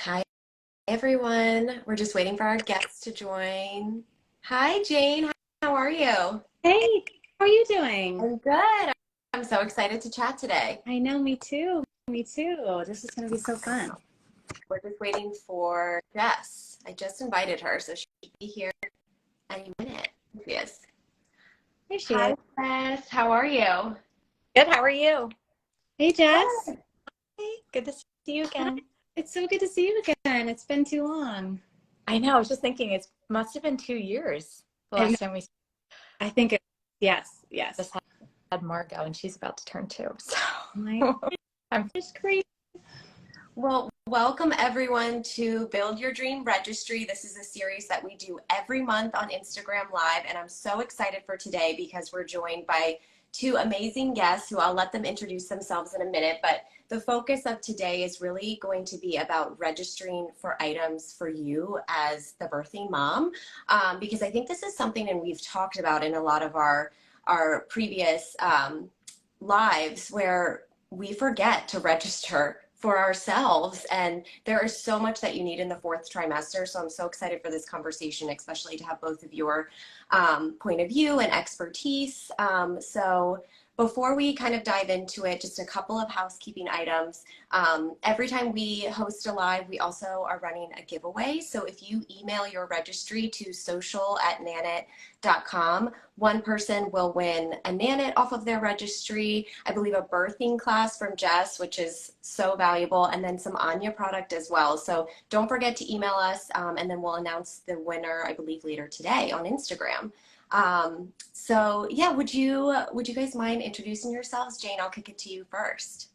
Hi, everyone. We're just waiting for our guests to join. Hi, Jane. How are you? Hey, how are you doing? I'm good. I'm so excited to chat today. I know, me too. Me too. This is going to be so fun. We're just waiting for Jess. I just invited her, so she should be here any minute. Yes. Here she Hi, is. Jess. How are you? Good. How are you? Hey, Jess. Good. Hey, good to see you Hi. again. It's so good to see you again. It's been too long. I know. I was just thinking it must have been 2 years the I know. last time we I think yes, just yes. had Margot, and she's about to turn 2. So My I'm gosh, crazy. Well, welcome everyone to Build Your Dream Registry. This is a series that we do every month on Instagram Live, and I'm so excited for today because we're joined by two amazing guests who I'll let them introduce themselves in a minute. But the focus of today is really going to be about registering for items for you as the birthing mom, because I think this is something, and we've talked about in a lot of our previous lives, where we forget to register for ourselves. And there is so much that you need in the fourth trimester. So I'm so excited for this conversation, especially to have both of your point of view and expertise. So before we kind of dive into it, just a couple of housekeeping items. Every time we host a live, we also are running a giveaway. So if you email your registry to social@nanit.com, one person will win a Nanit off of their registry, I believe a birthing class from Jess, which is so valuable, and then some Anya product as well. So don't forget to email us, and then we'll announce the winner, I believe, later today on Instagram. So yeah, would you guys mind introducing yourselves? Jane, I'll kick it to you first.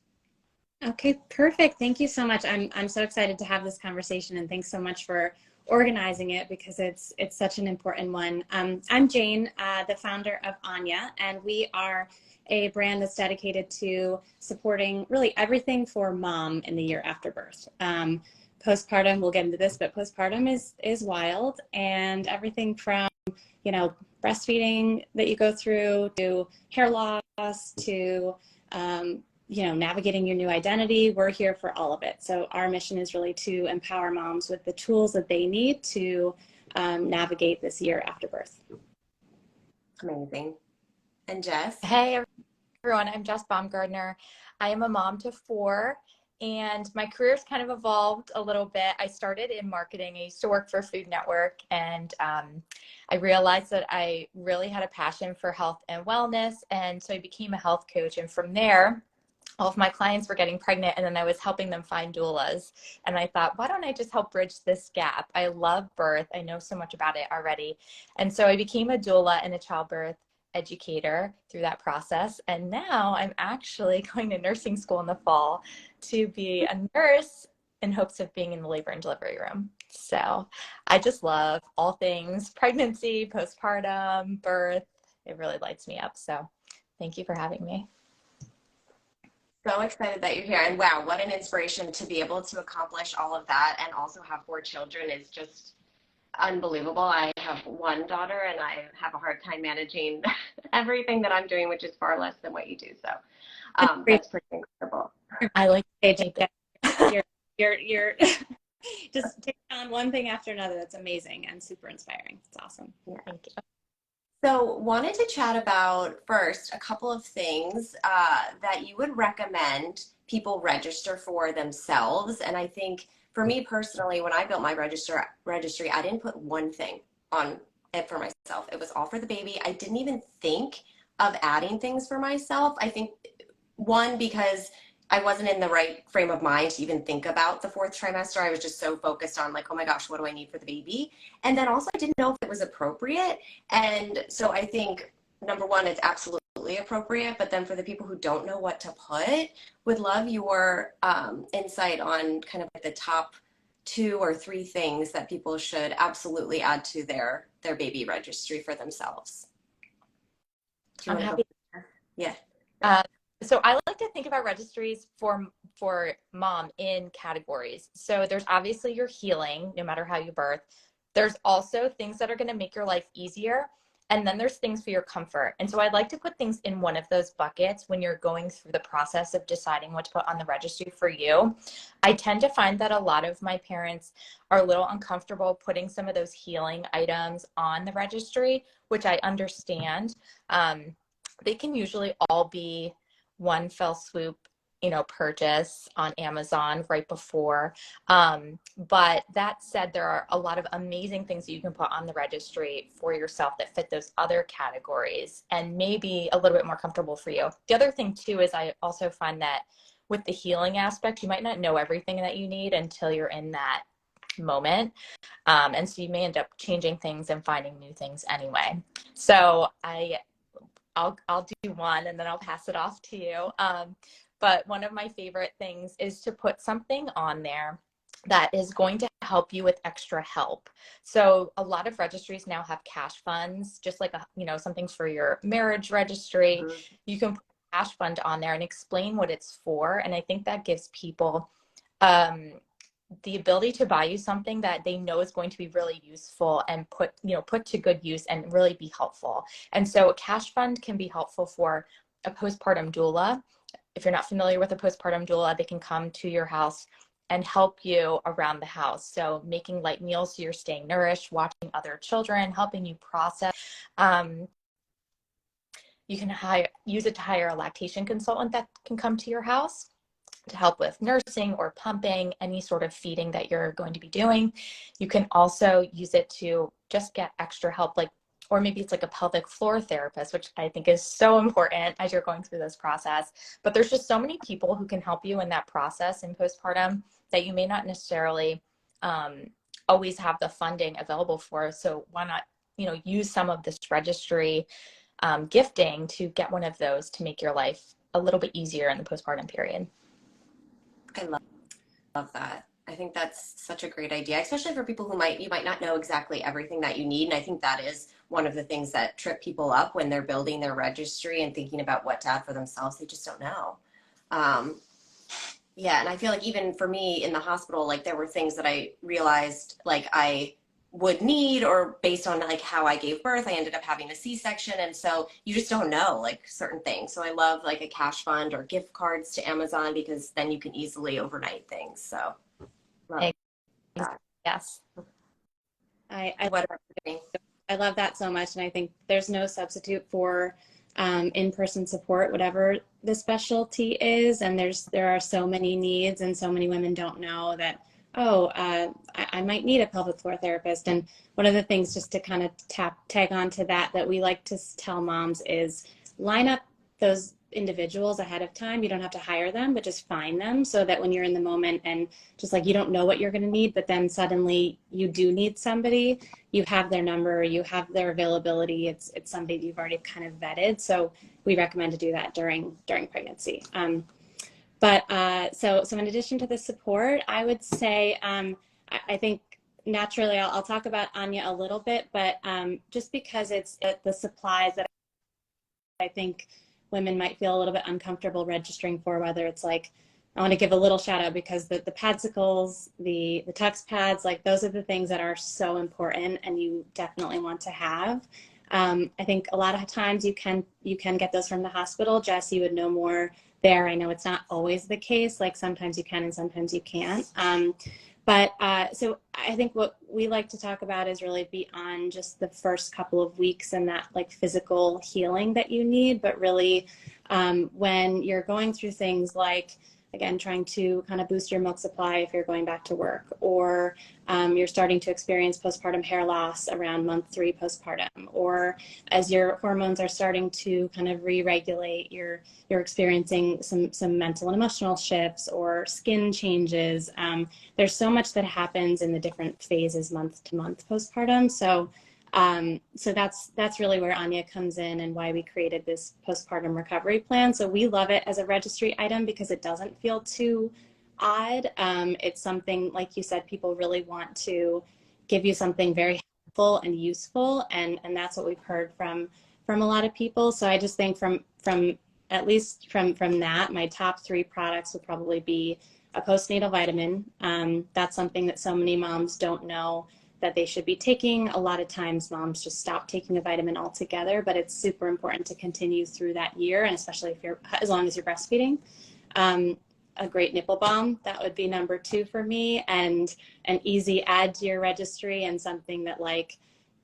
Okay, perfect. Thank you so much. I'm so excited to have this conversation, and thanks so much for organizing it because it's such an important one. I'm Jane, the founder of Anya, and we are a brand that's dedicated to supporting really everything for mom in the year after birth. Postpartum, we'll get into this, but postpartum is wild, and everything from breastfeeding that you go through to hair loss to navigating your new identity. We're here for all of it. So our mission is really to empower moms with the tools that they need to navigate this year after birth. Amazing. And Jess? Hey everyone. I'm Jess Baumgartner. I am a mom to 4, and my career's kind of evolved a little bit. I started in marketing. I used to work for Food Network, and I realized that I really had a passion for health and wellness, and so I became a health coach. And from there, all of my clients were getting pregnant, and then I was helping them find doulas. And I thought, why don't I just help bridge this gap? I love birth. I know so much about it already. And so I became a doula and a childbirth educator through that process. And now I'm actually going to nursing school in the fall to be a nurse in hopes of being in the labor and delivery room. So I just love all things pregnancy, postpartum, birth. It really lights me up. So thank you for having me. So excited that you're here. And wow, what an inspiration to be able to accomplish all of that and also have 4 children is just unbelievable. I have one daughter and I have a hard time managing everything that I'm doing, which is far less than what you do. So that's pretty incredible. I like You're just take on one thing after another. That's amazing and super inspiring. It's awesome. Yeah. Thank you. So wanted to chat about first a couple of things that you would recommend people register for themselves. And I think for me personally, when I built my registry, I didn't put one thing on it for myself. It was all for the baby. I didn't even think of adding things for myself. I think one, because I wasn't in the right frame of mind to even think about the fourth trimester. I was just so focused on like, oh my gosh, what do I need for the baby? And then also I didn't know if it was appropriate. And so I think number one, it's absolutely appropriate. But then for the people who don't know what to put, would love your insight on kind of like the top 2 or 3 things that people should absolutely add to their baby registry for themselves. Do you I'm want to happy. go? Yeah. So I like to think about registries for mom in categories. So there's obviously your healing, no matter how you birth. There's also things that are going to make your life easier. And then there's things for your comfort. And so I'd like to put things in one of those buckets when you're going through the process of deciding what to put on the registry for you. I tend to find that a lot of my parents are a little uncomfortable putting some of those healing items on the registry, which I understand. They can usually all be one fell swoop, purchase on Amazon right before. But that said, there are a lot of amazing things that you can put on the registry for yourself that fit those other categories and maybe a little bit more comfortable for you. The other thing too is I also find that with the healing aspect, you might not know everything that you need until you're in that moment. And so you may end up changing things and finding new things anyway. So I'll do one and then I'll pass it off to you. But one of my favorite things is to put something on there that is going to help you with extra help. So a lot of registries now have cash funds, just like something for your marriage registry. Mm-hmm. You can put a cash fund on there and explain what it's for. And I think that gives people the ability to buy you something that they know is going to be really useful and put to good use and really be helpful. And so a cash fund can be helpful for a postpartum doula. If you're not familiar with a postpartum doula, they can come to your house and help you around the house. So making light meals so you're staying nourished, watching other children, helping you process. You can use it to hire a lactation consultant that can come to your house to help with nursing or pumping, any sort of feeding that you're going to be doing. You can also use it to just get extra help, or maybe it's like a pelvic floor therapist, which I think is so important as you're going through this process. But there's just so many people who can help you in that process in postpartum that you may not necessarily always have the funding available for. So why not, use some of this registry gifting to get one of those to make your life a little bit easier in the postpartum period. I love that. I think that's such a great idea, especially for people who you might not know exactly everything that you need. And I think that is one of the things that trip people up when they're building their registry and thinking about what to add for themselves. They just don't know. Yeah. And I feel like even for me in the hospital, there were things that I realized I would need, or based on how I gave birth, I ended up having a C-section. And so you just don't know certain things. So I love a cash fund or gift cards to Amazon, because then you can easily overnight things. So love that. Yes. I love that so much. And I think there's no substitute for in-person support, whatever the specialty is. And there are so many needs, and so many women don't know that, I might need a pelvic floor therapist. And one of the things, just to kind of tag on to that we like to tell moms is line up those individuals ahead of time. You don't have to hire them, but just find them, so that when you're in the moment and just you don't know what you're going to need, but then suddenly you do need somebody, you have their number, you have their availability. It's somebody you've already kind of vetted. So we recommend to do that during pregnancy. So in addition to the support, I would say, I think naturally I'll talk about Anya a little bit, but just because it's the supplies that I think women might feel a little bit uncomfortable registering for, whether it's I want to give a little shout out, because the padsicles, the tux pads, those are the things that are so important and you definitely want to have. I think a lot of times you can get those from the hospital. Jess, you would know more there. I know it's not always the case. Sometimes you can and sometimes you can't. So I think what we like to talk about is really beyond just the first couple of weeks and that physical healing that you need, but really when you're going through things again, trying to kind of boost your milk supply if you're going back to work, or you're starting to experience postpartum hair loss around month 3 postpartum, or as your hormones are starting to kind of re-regulate, you're experiencing some mental and emotional shifts or skin changes. There's so much that happens in the different phases month to month postpartum. So that's really where Anya comes in, and why we created this postpartum recovery plan. So we love it as a registry item because it doesn't feel too odd. It's something, like you said, people really want to give you something very helpful and useful, and that's what we've heard from a lot of people. So I just think from at least from that, my top 3 products would probably be a postnatal vitamin. That's something that so many moms don't know that they should be taking. A lot of times moms just stop taking a vitamin altogether, but it's super important to continue through that year, and especially if you're, as long as you're breastfeeding. A great nipple balm, that would be number 2 for me, and an easy add to your registry, and something that, like,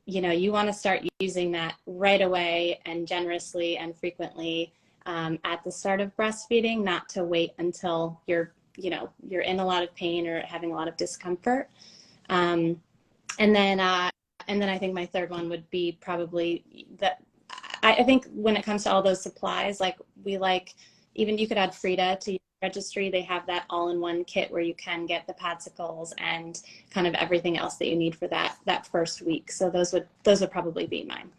you know, you want to start using that right away and generously and frequently at the start of breastfeeding, not to wait until you're, you know, you're in a lot of pain or having a lot of discomfort. And then I think my third one would be probably that I think when it comes to all those supplies, like even you could add Frida to your registry. They have that all-in-one kit where you can get the padsicles and kind of everything else that you need for that first week. So those would probably be mine.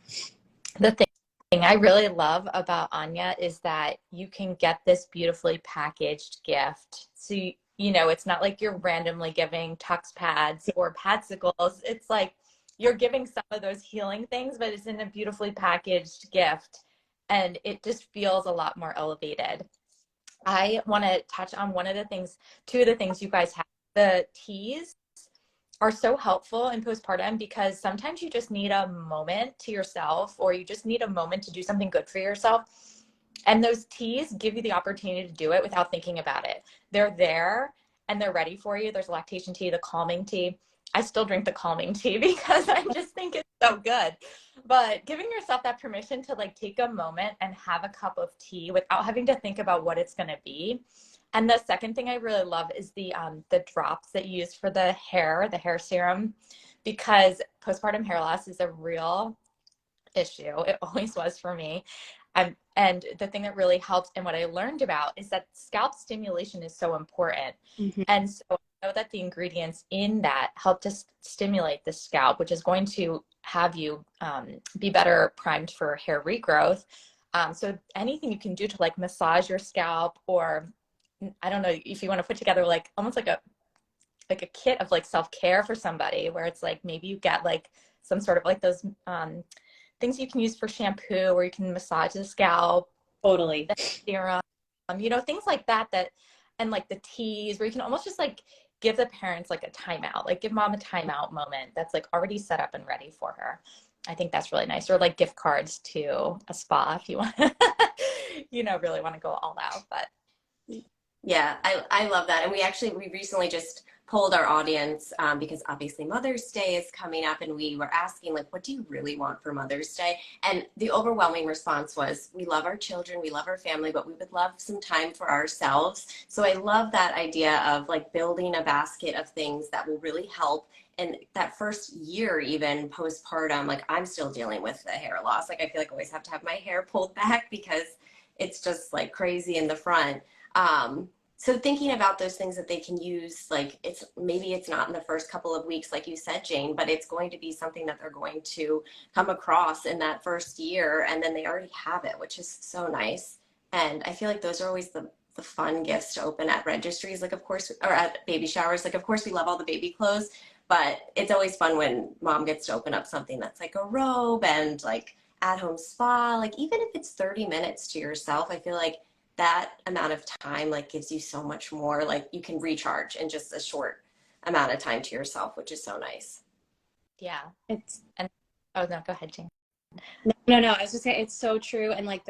The thing I really love about Anya is that you can get this beautifully packaged gift. So you know, it's not like you're randomly giving Tux pads or padsicles. It's like you're giving some of those healing things, but it's in a beautifully packaged gift, and it just feels a lot more elevated. I want to touch on two of the things you guys have. The teas are so helpful in postpartum because sometimes you just need a moment to yourself, or you just need a moment to do something good for yourself. And those teas give you the opportunity to do it without thinking about it. They're there and they're ready for you. There's lactation tea, the calming tea. I still drink the calming tea because I just think it's so good. But giving yourself that permission to like take a moment and have a cup of tea without having to think about what it's going to be. And the second thing I really love is the drops that you use for the hair serum, because postpartum hair loss is a real issue. It always was for me. And the thing that really helps, and what I learned about, is that scalp stimulation is so important. Mm-hmm. And so I know that the ingredients in that help to stimulate the scalp, which is going to have you be better primed for hair regrowth. So anything you can do to like massage your scalp, or I don't know if you want to put together like almost like a kit of like self-care for somebody, where it's like maybe you get like some sort of like those things you can use for shampoo, or you can massage the scalp. Totally. The serum, you know, things like that, and like the teas, where you can almost just like give the parents like a timeout, like give mom a timeout moment that's like already set up and ready for her. I think that's really nice. Or like gift cards to a spa if you want to, you know, really want to go all out. But yeah, I love that. And we recently just polled our audience because obviously Mother's Day is coming up, and we were asking, like, what do you really want for Mother's Day? And the overwhelming response was, we love our children, we love our family, but we would love some time for ourselves. So I love that idea of like building a basket of things that will really help. And that first year, even postpartum, like I'm still dealing with the hair loss. Like I feel like I always have to have my hair pulled back because it's just like crazy in the front. So thinking about those things that they can use, like maybe it's not in the first couple of weeks, like you said, Jane, but it's going to be something that they're going to come across in that first year, and then they already have it, which is so nice. And I feel like those are always the fun gifts to open at registries, like of course, or at baby showers. Like of course we love all the baby clothes, but it's always fun when mom gets to open up something that's like a robe and like at-home spa. Like even if it's 30 minutes to yourself, I feel like that amount of time like gives you so much more. Like you can recharge in just a short amount of time to yourself, which is so nice. Yeah. Oh no, go ahead, Jane. No, I was just saying it's so true. And like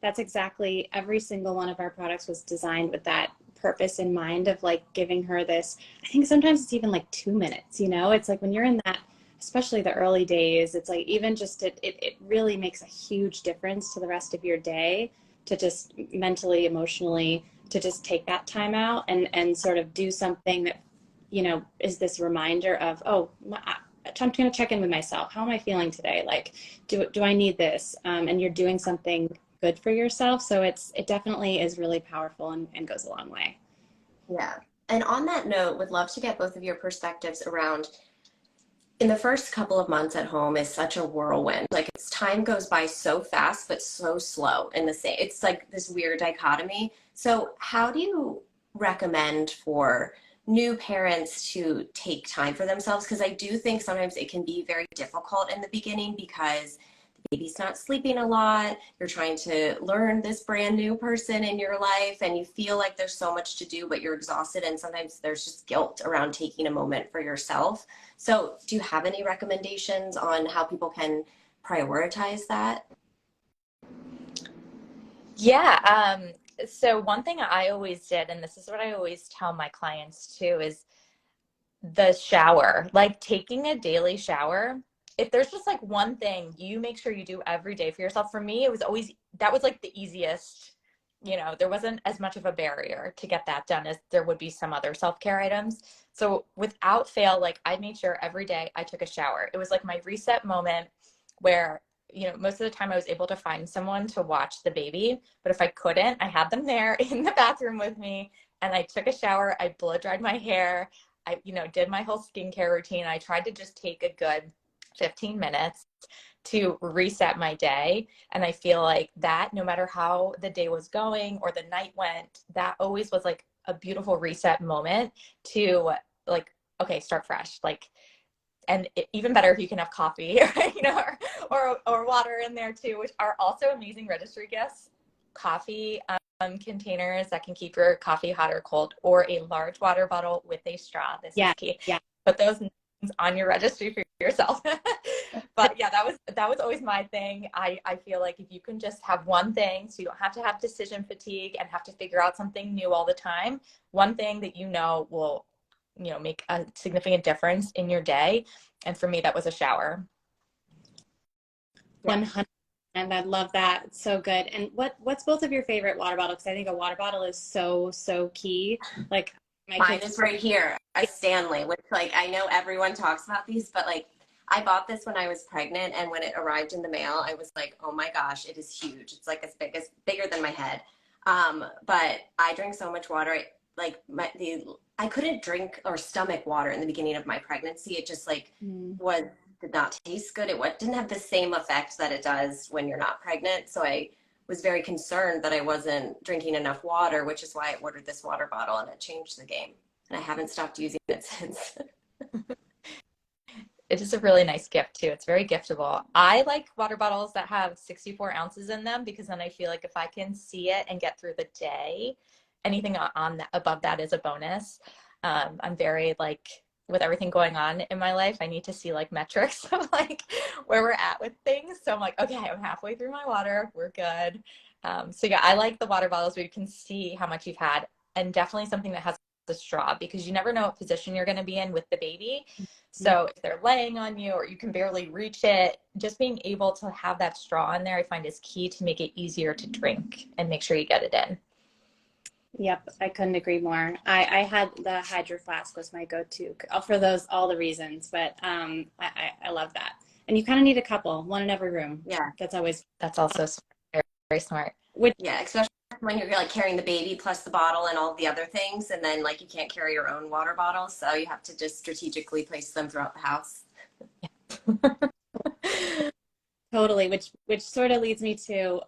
that's exactly, every single one of our products was designed with that purpose in mind, of like giving her this. I think sometimes it's even like 2 minutes, you know, it's like when you're in that, especially the early days, it's like even just it really makes a huge difference to the rest of your day, to just mentally, emotionally, to just take that time out and sort of do something that, you know, is this reminder of, oh, I'm going to check in with myself. How am I feeling today? Like, do I need this? And you're doing something good for yourself. So it definitely is really powerful and goes a long way. Yeah. And on that note, would love to get both of your perspectives around, in the first couple of months at home is such a whirlwind. Like time goes by so fast, but so slow in the same. It's like this weird dichotomy. So how do you recommend for new parents to take time for themselves? Because I do think sometimes it can be very difficult in the beginning because the baby's not sleeping a lot, you're trying to learn this brand new person in your life, and you feel like there's so much to do, but you're exhausted, and sometimes there's just guilt around taking a moment for yourself. So do you have any recommendations on how people can prioritize that? Yeah. So one thing I always did, and this is what I always tell my clients too, is the shower, like taking a daily shower. If there's just like one thing you make sure you do every day for yourself, for me, it was always, that was like the easiest, there wasn't as much of a barrier to get that done as there would be some other self-care items. So without fail, like I made sure every day I took a shower. It was like my reset moment where, most of the time I was able to find someone to watch the baby, but if I couldn't, I had them there in the bathroom with me, and I took a shower, I blow dried my hair, I, did my whole skincare routine. I tried to just take a good 15 minutes to reset my day. And I feel like that, no matter how the day was going or the night went, that always was like a beautiful reset moment to like, okay, start fresh. Like, and even better if you can have coffee, or water in there too, which are also amazing registry gifts. Coffee containers that can keep your coffee hot or cold, or a large water bottle with a straw. This is key. Yeah. Put those on your registry for yourself. But yeah, that was always my thing. I feel like if you can just have one thing, so you don't have to have decision fatigue and have to figure out something new all the time, one thing that will make a significant difference in your day. And for me, that was a shower. 100%. And I love that. It's so good. And what's both of your favorite water bottles? Because I think a water bottle is so key. Like Mine is right here, a Stanley, which like I know everyone talks about these, but like I bought this when I was pregnant, and when it arrived in the mail, I was like, oh my gosh, it is huge. It's like bigger than my head. But I drink so much water, I couldn't drink or stomach water in the beginning of my pregnancy. It just like did not taste good. It didn't have the same effect that it does when you're not pregnant. So I was very concerned that I wasn't drinking enough water, which is why I ordered this water bottle, and it changed the game. And I haven't stopped using it since. It is a really nice gift too. It's very giftable. I like water bottles that have 64 ounces in them, because then I feel like if I can see it and get through the day, anything on that, above that is a bonus. I'm very with everything going on in my life, I need to see like metrics of like where we're at with things. So I'm like, okay, I'm halfway through my water. We're good. So yeah, I like the water bottles where you can see how much you've had, and definitely something that has a straw, because you never know what position you're going to be in with the baby. So if they're laying on you or you can barely reach it, just being able to have that straw in there, I find is key to make it easier to drink and make sure you get it in. Yep, I couldn't agree more. I had the Hydro Flask was my go-to for all the reasons, but I love that. And you kind of need a couple, one in every room. Yeah. That's also very, very smart. Yeah, especially when you're like carrying the baby plus the bottle and all the other things, and then like you can't carry your own water bottle, so you have to just strategically place them throughout the house. Totally, which sort of leads me to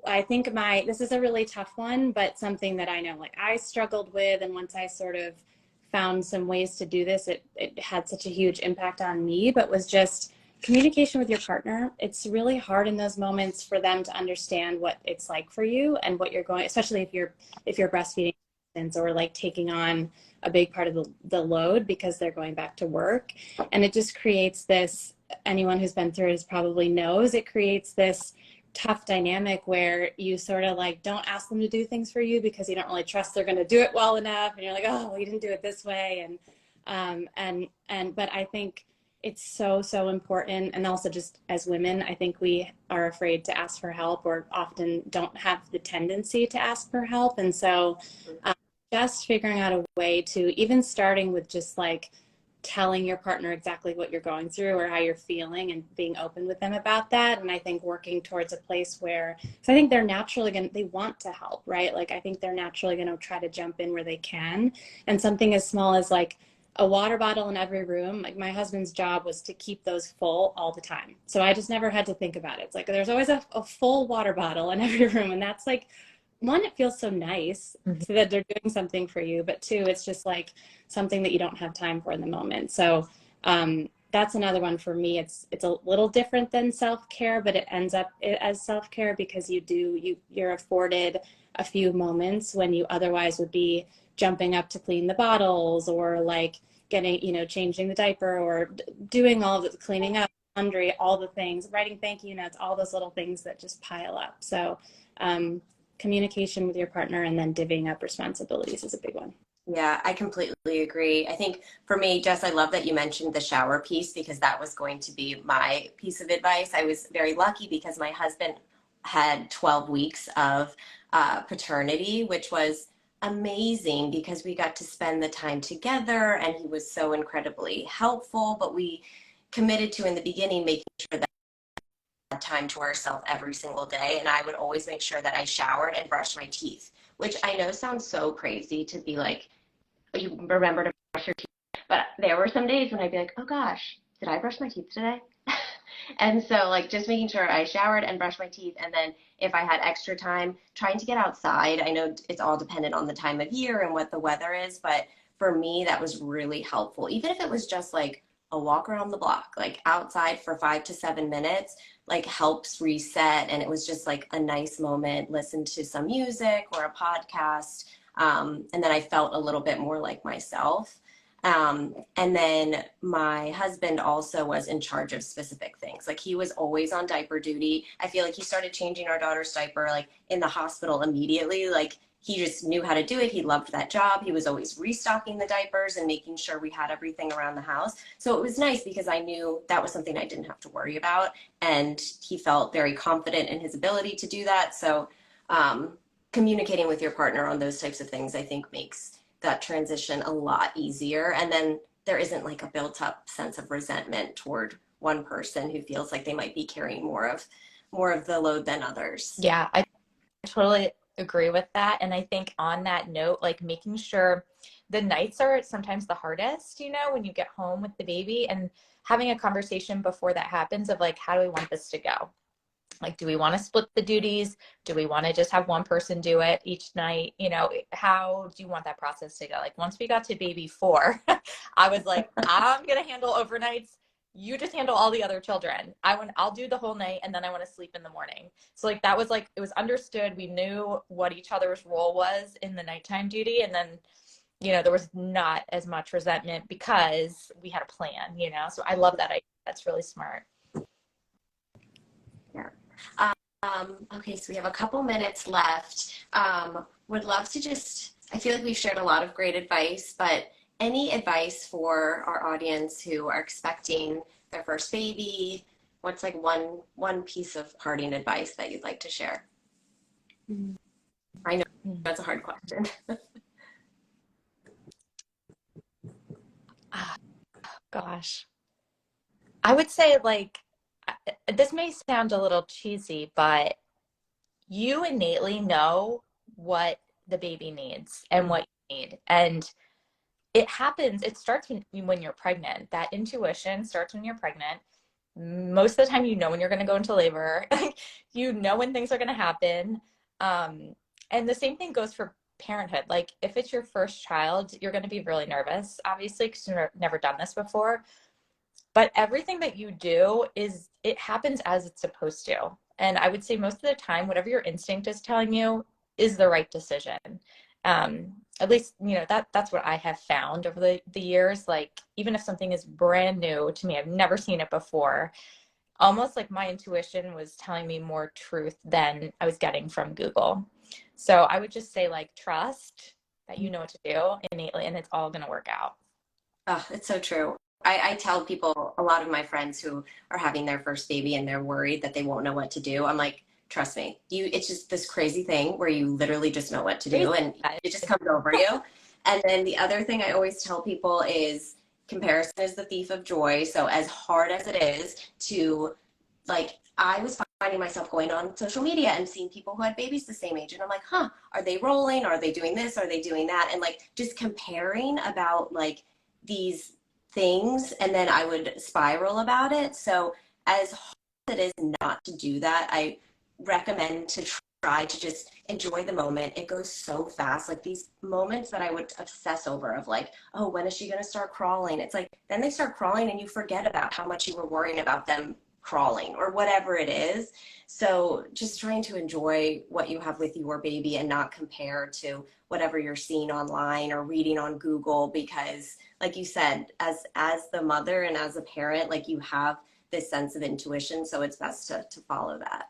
I think this is a really tough one, but something that I know like I struggled with, and once I sort of found some ways to do this, it had such a huge impact on me, but was just communication with your partner. It's really hard in those moments for them to understand what it's like for you and what you're going, especially if you're breastfeeding or like taking on a big part of the load because they're going back to work. And it just creates this, anyone who's been through it probably knows, it creates this tough dynamic where you sort of like don't ask them to do things for you because you don't really trust they're going to do it well enough, and you're like, oh, well, you didn't do it this way. But I think it's so important. And also just as women, I think we are afraid to ask for help, or often don't have the tendency to ask for help. And so just figuring out a way to, even starting with just like telling your partner exactly what you're going through or how you're feeling, and being open with them about that. And I think working towards a place where, so I think they're naturally they want to help, right? Like I think they're naturally going to try to jump in where they can. And something as small as like a water bottle in every room, like my husband's job was to keep those full all the time. So I just never had to think about it. It's like there's always a full water bottle in every room. And that's like, one, it feels so nice so that they're doing something for you, but two, it's just like something that you don't have time for in the moment. So that's another one for me. It's a little different than self-care, but it ends up as self-care because you're afforded a few moments when you otherwise would be jumping up to clean the bottles, or like getting, changing the diaper, or doing all the cleaning up, laundry, all the things, writing thank you notes, all those little things that just pile up. So communication with your partner and then divvying up responsibilities is a big one. Yeah, I completely agree. I think for me, Jess, I love that you mentioned the shower piece because that was going to be my piece of advice. I was very lucky because my husband had 12 weeks of paternity, which was amazing because we got to spend the time together and he was so incredibly helpful. But we committed to, in the beginning, making sure that we had time to ourselves every single day. And I would always make sure that I showered and brushed my teeth, which I know sounds so crazy to be like, you remember to brush your teeth. But there were some days when I'd be like, oh gosh, did I brush my teeth today? And so like just making sure I showered and brushed my teeth. And then if I had extra time, trying to get outside. I know it's all dependent on the time of year and what the weather is, but for me, that was really helpful. Even if it was just like a walk around the block, like outside for 5 to 7 minutes, like helps reset. And it was just like a nice moment, listen to some music or a podcast. And then I felt a little bit more like myself. And then my husband also was in charge of specific things. Like he was always on diaper duty. I feel like he started changing our daughter's diaper like in the hospital immediately. Like he just knew how to do it. He loved that job. He was always restocking the diapers and making sure we had everything around the house. So it was nice because I knew that was something I didn't have to worry about. And he felt very confident in his ability to do that. So communicating with your partner on those types of things, I think makes that transition a lot easier. And then there isn't like a built up sense of resentment toward one person who feels like they might be carrying more of the load than others. Yeah, I totally agree with that. And I think on that note, like making sure the nights are sometimes the hardest, when you get home with the baby, and having a conversation before that happens of like, how do we want this to go? Like, do we want to split the duties? Do we want to just have one person do it each night? How do you want that process to go? Like once we got to baby 4, I was like, I'm going to handle overnights. You just handle all the other children. I'll do the whole night and then I want to sleep in the morning. So like, that was like, it was understood. We knew what each other's role was in the nighttime duty. And then, there was not as much resentment because we had a plan, so I love that idea. That's really smart. Yeah. Okay, so we have a couple minutes left. Would love to I feel like we've shared a lot of great advice, but any advice for our audience who are expecting their first baby? What's like one piece of parting advice that you'd like to share? Mm-hmm. I know that's a hard question. Gosh. I would say like, this may sound a little cheesy, but you innately know what the baby needs and what you need. And it starts when you're pregnant. That intuition starts when you're pregnant. Most of the time, when you're going to go into labor, when things are going to happen. And the same thing goes for parenthood. Like if it's your first child, you're going to be really nervous, obviously, because you've never done this before. But everything that you do it happens as it's supposed to. And I would say most of the time, whatever your instinct is telling you is the right decision. At least, that's what I have found over the years. Like, even if something is brand new to me, I've never seen it before, almost like my intuition was telling me more truth than I was getting from Google. So I would just say, like, trust that you know what to do innately, and it's all going to work out. Oh, it's so true. I tell people, a lot of my friends who are having their first baby and they're worried that they won't know what to do. I'm like, trust me, it's just this crazy thing where you literally just know what to do and it just comes over you. And then the other thing I always tell people is comparison is the thief of joy. So as hard as it is to, like, I was finding myself going on social media and seeing people who had babies the same age. And I'm like, are they rolling? Are they doing this? Are they doing that? And like just comparing about like these things, and then I would spiral about it. So as hard as it is not to do that, I recommend to try to just enjoy the moment. It goes so fast. Like these moments that I would obsess over of like, oh, when is she going to start crawling? It's like, then they start crawling and you forget about how much you were worrying about them crawling or whatever it is. So just trying to enjoy what you have with your baby and not compare to whatever you're seeing online or reading on Google, because like you said, as the mother and as a parent, like you have this sense of intuition. So it's best to follow that.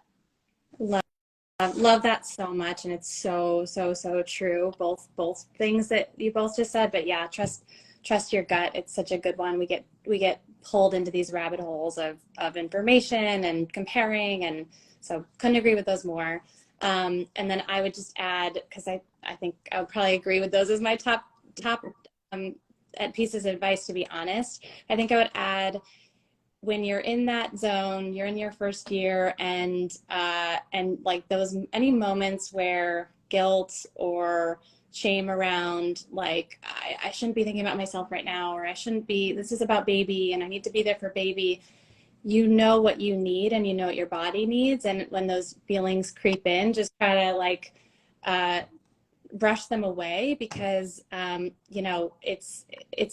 Love that so much, and it's so true. Both things that you both just said, but yeah, trust your gut. It's such a good one. We get pulled into these rabbit holes of information and comparing, and so couldn't agree with those more. And then I would just add, because I think I would probably agree with those as my top pieces of advice, to be honest. I think I would add, when you're in that zone, you're in your first year, and like those any moments where guilt or shame around like I shouldn't be thinking about myself right now, or I shouldn't be, this is about baby and I need to be there for baby. You know what you need and you know what your body needs, and when those feelings creep in, just try to like brush them away, because you know, it's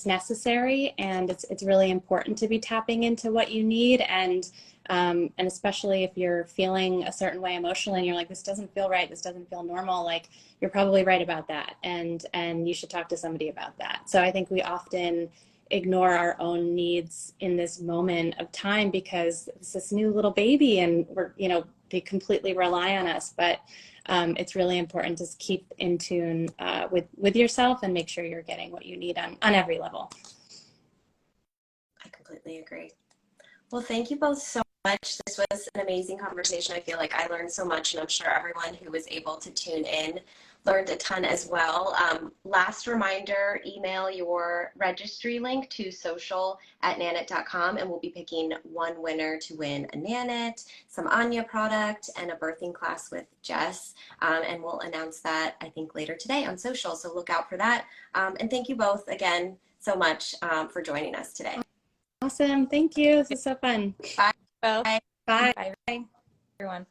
necessary, and it's really important to be tapping into what you need, and especially if you're feeling a certain way emotionally and you're like, this doesn't feel right, this doesn't feel normal, like you're probably right about that, and you should talk to somebody about that. So I think we often ignore our own needs in this moment of time because it's this new little baby and we're, you know, they completely rely on us, but it's really important to keep in tune with yourself and make sure you're getting what you need on every level. I completely agree. Well, thank you both so much. This was an amazing conversation. I feel like I learned so much, and I'm sure everyone who was able to tune in learned a ton as well. Last reminder, email your registry link to social@nanit.com, and we'll be picking one winner to win a Nanit, some Anya product, and a birthing class with Jess. And we'll announce that, I think, later today on social, so look out for that. And thank you both again so much for joining us today. Awesome. Thank you. This is so fun. Bye. Well, Bye. bye everyone.